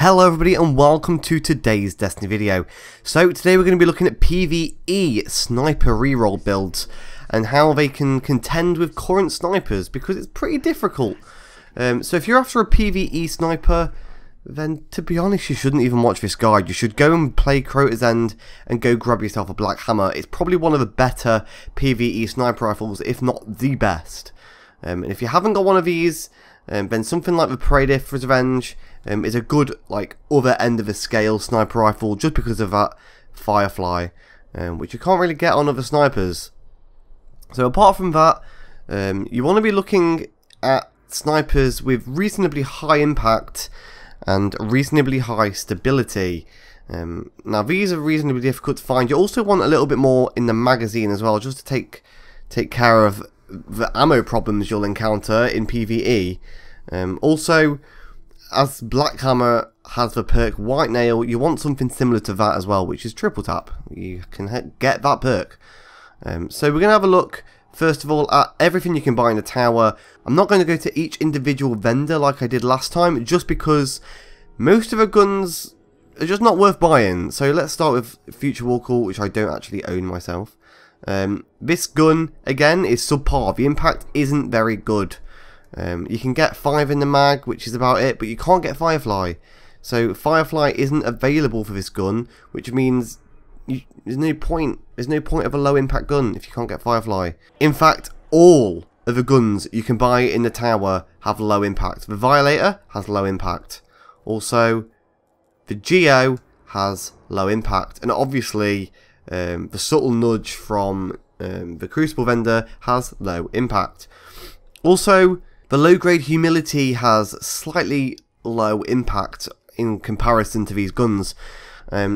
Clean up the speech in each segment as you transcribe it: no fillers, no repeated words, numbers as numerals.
Hello everybody and welcome to today's Destiny video. So today we're going to be looking at PvE sniper reroll builds and how they can contend with current snipers because it's pretty difficult. So if you're after a PvE sniper, then to be honest you shouldn't even watch this guide. You should go and play Crota's End and go grab yourself a Black Hammer. It's probably one of the better PvE sniper rifles, if not the best. And if you haven't got one of these, then something like the Paradif Revenge is a good other end of the scale sniper rifle just because of that Firefly, which you can't really get on other snipers. So apart from that, you want to be looking at snipers with reasonably high impact and reasonably high stability. Now these are reasonably difficult to find. You also want a little bit more in the magazine as well, just to take care of the ammo problems you'll encounter in PvE. Also, as Black Hammer has the perk White Nail, you want something similar to that as well, which is triple tap. You can get that perk. So we're going to have a look first of all at everything you can buy in the tower. I'm not going to go to each individual vendor like I did last time, just because most of the guns are just not worth buying. So let's start with Future War Call, which I don't actually own myself. This gun again is subpar. The impact isn't very good. You can get 5 in the mag, which is about it, but you can't get Firefly. So Firefly isn't available for this gun, which means there's no point of a low impact gun if you can't get Firefly. In fact, all of the guns you can buy in the tower have low impact. The Violator has low impact. Also, the Geo has low impact, and obviously the subtle nudge from the Crucible vendor has low impact. Also, the low grade Humility has slightly low impact in comparison to these guns.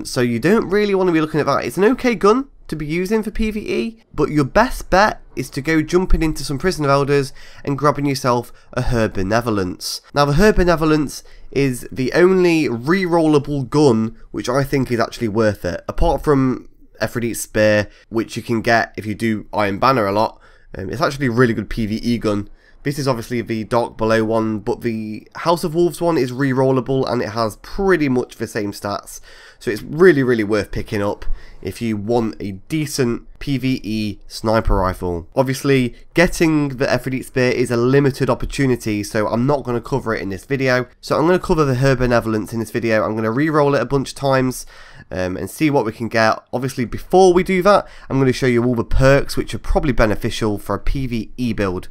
So you don't really want to be looking at that. It's an okay gun to be using for PvE, but your best bet is to go jumping into some Prison of Elders and grabbing yourself a Her Benevolence. Now the Her Benevolence is the only rerollable gun which I think is actually worth it, apart from Aphrodite's Spear, which you can get if you do Iron Banner a lot. It's actually a really good PvE gun. This is obviously the Dark Below one, but the House of Wolves one is rerollable and it has pretty much the same stats. So it's really worth picking up if you want a decent PvE sniper rifle. Obviously, getting the Aphrodite's Spear is a limited opportunity, so I'm not going to cover it in this video. So I'm going to cover the Her Benevolence in this video. I'm going to reroll it a bunch of times and see what we can get. Obviously, before we do that, I'm going to show you all the perks which are probably beneficial for a PvE build.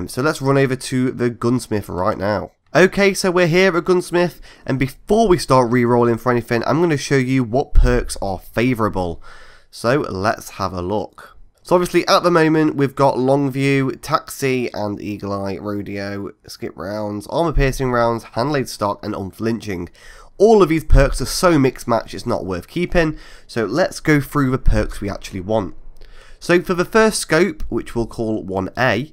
So let's run over to the Gunsmith right now. Okay, so we're here at Gunsmith, and before we start re-rolling for anything, I'm going to show you what perks are favourable. So let's have a look. So obviously at the moment we've got Longview, Taxi and Eagle Eye, Rodeo, Skip Rounds, Armour Piercing Rounds, Handlaid Stock and Unflinching. All of these perks are so mixed match it's not worth keeping, so let's go through the perks we actually want. So for the first scope, which we'll call 1A,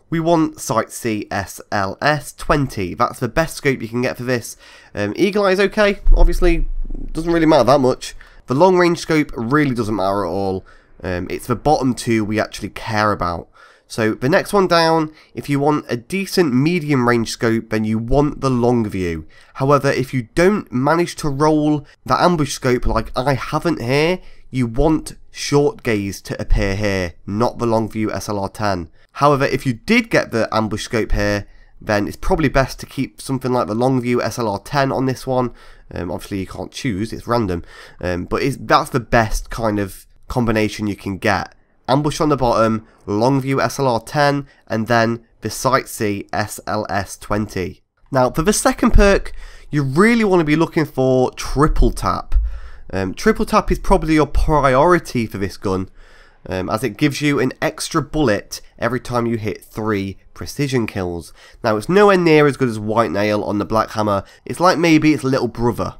we want Sight C SLS 20. That's the best scope you can get for this. Eagle Eye is okay, obviously doesn't really matter that much. The long range scope really doesn't matter at all. It's the bottom two we actually care about. So the next one down, if you want a decent medium range scope, then you want the Longview. However, if you don't manage to roll the ambush scope like I haven't here, you want Short Gaze to appear here, not the Longview SLR10. However, if you did get the ambush scope here, then it's probably best to keep something like the Longview SLR10 on this one. Obviously you can't choose, it's random, but that's the best kind of combination you can get. Ambush on the bottom, Longview SLR10, and then the Sight C SLS20. Now for the second perk, you really want to be looking for Triple Tap. Triple Tap is probably your priority for this gun, as it gives you an extra bullet every time you hit 3 precision kills. Now it's nowhere near as good as White Nail on the Black Hammer, it's like maybe its little brother.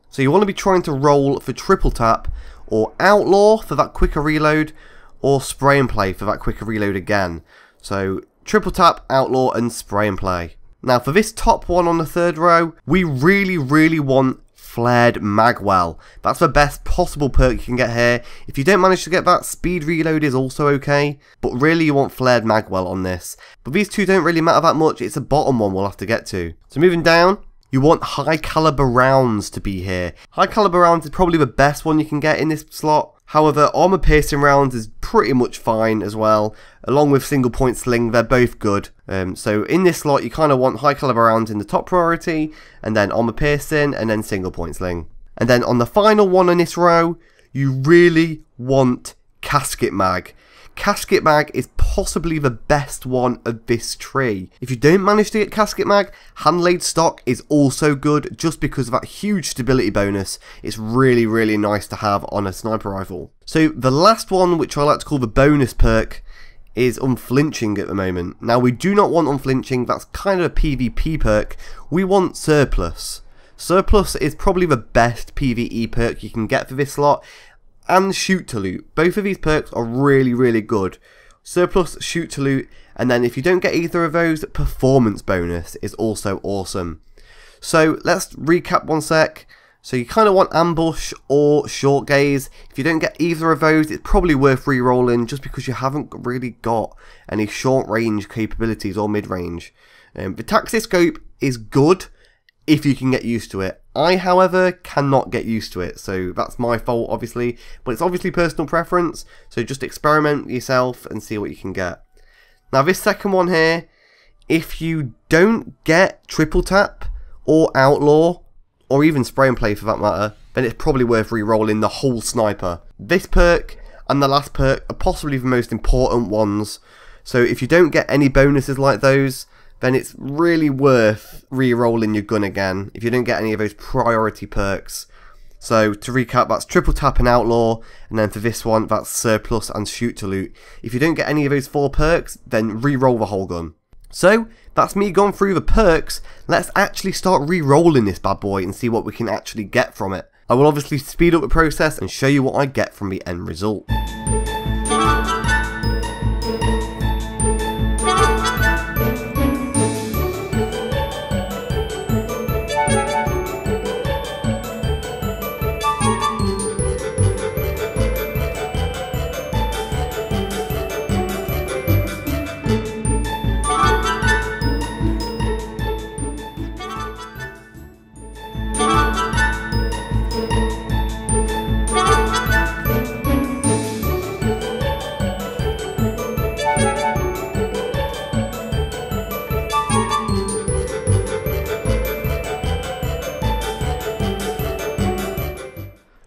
So you want to be trying to roll for Triple Tap, or Outlaw for that quicker reload, or Spray and Play for that quicker reload again. So Triple Tap, Outlaw and Spray and Play. Now for this top one on the third row, we really want Flared Magwell. That's the best possible perk you can get here. If you don't manage to get that, Speed Reload is also okay, but really you want Flared Magwell on this. But these two don't really matter that much, it's the bottom one we'll have to get to. So moving down, You want high caliber rounds to be here. High caliber rounds is probably the best one you can get in this slot. However, armor piercing rounds is pretty much fine as well. Along with single point sling, they're both good. So in this slot, you kind of want high caliber rounds in the top priority, and then armor piercing, and then single point sling. And then on the final one in this row, you really want casket mag. Casket mag is possibly the best one of this tree. If you don't manage to get casket mag, hand laid stock is also good just because of that huge stability bonus. It's really nice to have on a sniper rifle. So the last one, which I like to call the bonus perk, is unflinching at the moment. Now we do not want unflinching, that's kind of a PvP perk. We want surplus. Surplus is probably the best PvE perk you can get for this slot. And shoot to loot. Both of these perks are really good. Surplus, shoot to loot, and then if you don't get either of those, performance bonus is also awesome. So let's recap one sec. So you kind of want ambush or short gaze. If you don't get either of those, it's probably worth re-rolling just because you haven't really got any short range capabilities or mid range. The taxi scope is good if you can get used to it. I, however, cannot get used to it, so that's my fault, obviously, but it's obviously personal preference, so just experiment yourself and see what you can get. Now, this second one here, if you don't get triple tap or outlaw, or even spray and play for that matter, then it's probably worth re-rolling the whole sniper. This perk and the last perk are possibly the most important ones, so if you don't get any bonuses like those, then it's really worth re-rolling your gun again if you don't get any of those priority perks. So to recap, that's triple tap and outlaw, and then for this one, that's surplus and shoot to loot. If you don't get any of those 4 perks, then re-roll the whole gun. So that's me going through the perks. Let's actually start re-rolling this bad boy and see what we can actually get from it. I will obviously speed up the process and show you what I get from the end result.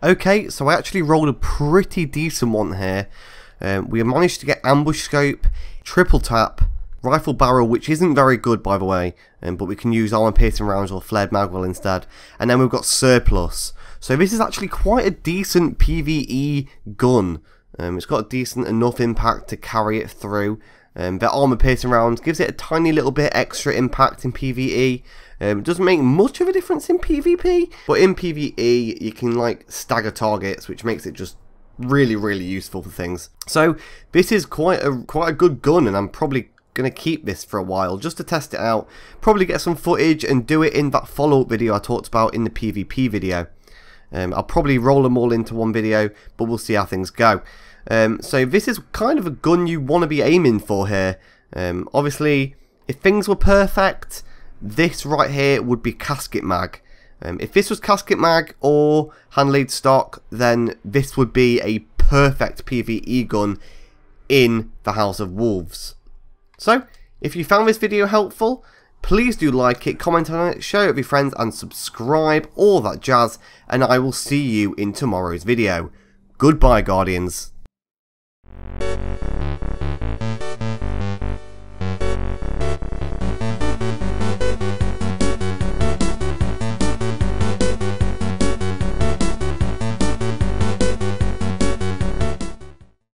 Okay, so I actually rolled a pretty decent one here. We managed to get ambush scope, triple tap, rifle barrel, which isn't very good by the way, but we can use armor piercing rounds or flared magwell instead. And then we've got surplus. So this is actually quite a decent PvE gun. It's got a decent enough impact to carry it through. The armor piercing rounds gives it a tiny little bit extra impact in PvE. It doesn't make much of a difference in PvP, but in PvE you can like stagger targets, which makes it just really useful for things. So this is quite a good gun, and I'm probably going to keep this for a while just to test it out. Probably get some footage and do it in that follow-up video I talked about in the PvP video. I'll probably roll them all into one video, but we'll see how things go. So this is kind of a gun you want to be aiming for here. Obviously, if things were perfect, this right here would be casket mag. If this was casket mag or hand laid stock, then this would be a perfect PvE gun in the House of Wolves. So, if you found this video helpful, please do like it, comment on it, share it with your friends, and subscribe, all that jazz, and I will see you in tomorrow's video. Goodbye, Guardians.